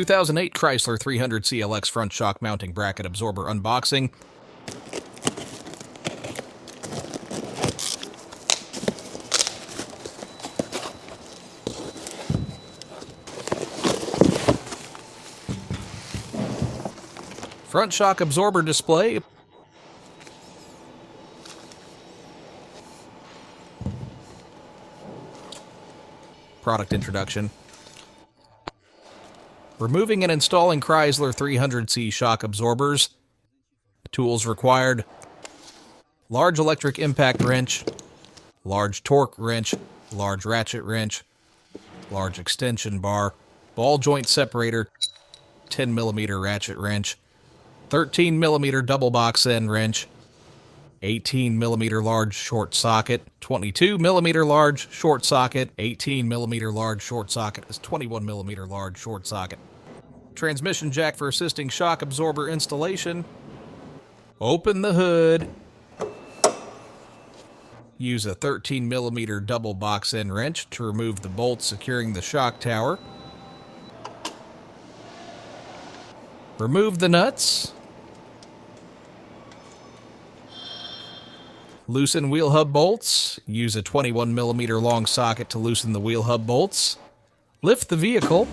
2008 Chrysler 300C LX front shock mounting bracket absorber unboxing. Front shock absorber display. Product introduction. Removing and installing Chrysler 300C shock absorbers. Tools required: large electric impact wrench, large torque wrench, large ratchet wrench, large extension bar, ball joint separator, 10mm ratchet wrench, 13mm double box end wrench, 18mm large short socket, 22mm large short socket, 18mm large short socket is 21mm large short socket. Transmission jack for assisting shock absorber installation. Open the hood. Use a 13mm double box end wrench to remove the bolt securing the shock tower. Remove the nuts. Loosen wheel hub bolts. Use a 21mm long socket to loosen the wheel hub bolts. Lift the vehicle.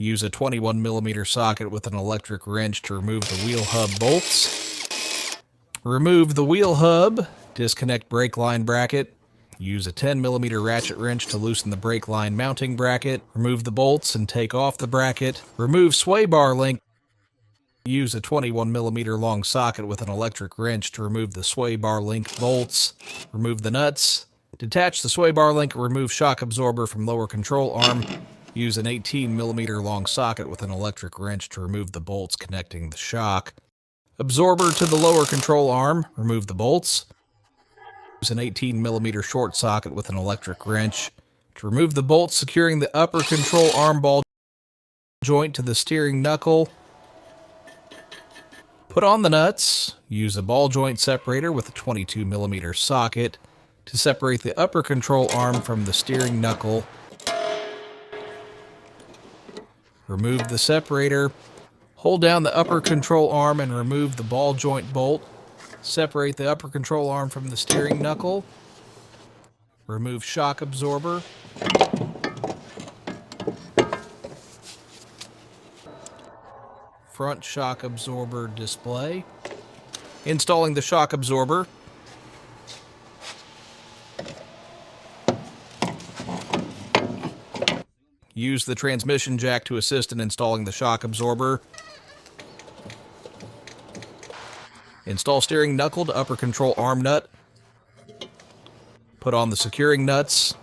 Use a 21mm socket with an electric wrench to remove the wheel hub bolts. Remove the wheel hub. Disconnect brake line bracket. Use a 10mm ratchet wrench to loosen the brake line mounting bracket. Remove the bolts and take off the bracket. Remove sway bar link. Use a 21mm long socket with an electric wrench to remove the sway bar link bolts. Remove the nuts. Detach the sway bar link and remove shock absorber from lower control arm. Use an 18mm long socket with an electric wrench to remove the bolts connecting the shock. Absorber to the lower control arm. Remove the bolts. Use an 18mm short socket with an electric wrench to remove the bolts securing the upper control arm ball joint to the steering knuckle. Put on the nuts. Use a ball joint separator with a 22mm socket to separate the upper control arm from the steering knuckle. Remove the separator. Hold down the upper control arm and remove the ball joint bolt. Separate the upper control arm from the steering knuckle. Remove shock absorber. Front shock absorber display. Installing the shock absorber. Use the transmission jack to assist in installing the shock absorber. Install steering knuckle to upper control arm nut. Put on the securing nuts.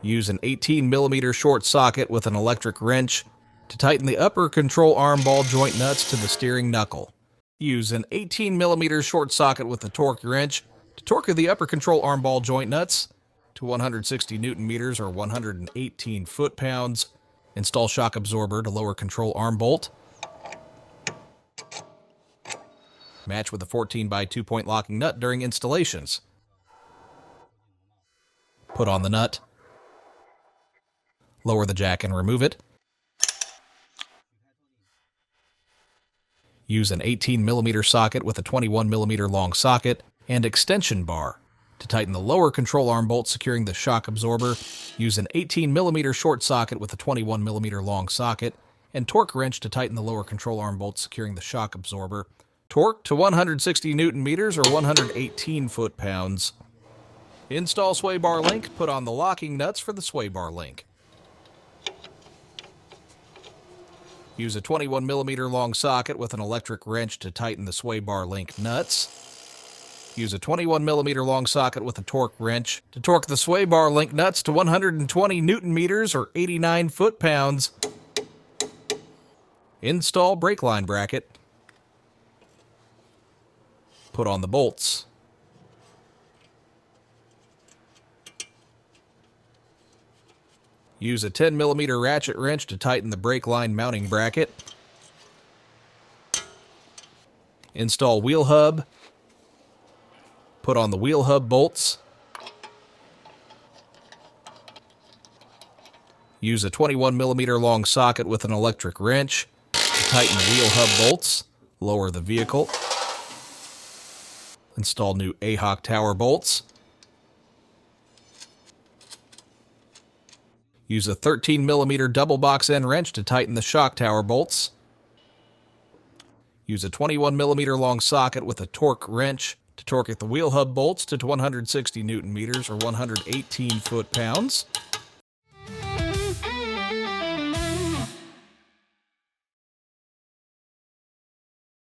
Use an 18mm short socket with an electric wrench to tighten the upper control arm ball joint nuts to the steering knuckle. Use an 18mm short socket with a torque wrench to torque the upper control arm ball joint nuts to 160 Newton meters or 118 foot-pounds. Install shock absorber to lower control arm bolt. Match with a 14x 2-point locking nut during installations. Put on the nut. Lower the jack and remove it. Use an 18mm socket with a 21mm long socket and extension bar to tighten the lower control arm bolt securing the shock absorber. Use an 18mm short socket with a 21mm long socket and torque wrench to tighten the lower control arm bolt securing the shock absorber. Torque to 160 Newton meters or 118 foot-pounds. Install sway bar link. Put on the locking nuts for the sway bar link. Use a 21mm long socket with an electric wrench to tighten the sway bar link nuts. Use a 21mm long socket with a torque wrench to torque the sway bar link nuts to 120 Newton meters or 89 foot-pounds. Install brake line bracket. Put on the bolts. Use a 10mm ratchet wrench to tighten the brake line mounting bracket. Install wheel hub. Put on the wheel hub bolts. Use a 21mm long socket with an electric wrench to tighten the wheel hub bolts. Lower the vehicle. Install new AHOC tower bolts. Use a 13mm double box end wrench to tighten the shock tower bolts. Use a 21mm long socket with a torque wrench to torque the wheel hub bolts to 160 Newton meters or 118 foot-pounds.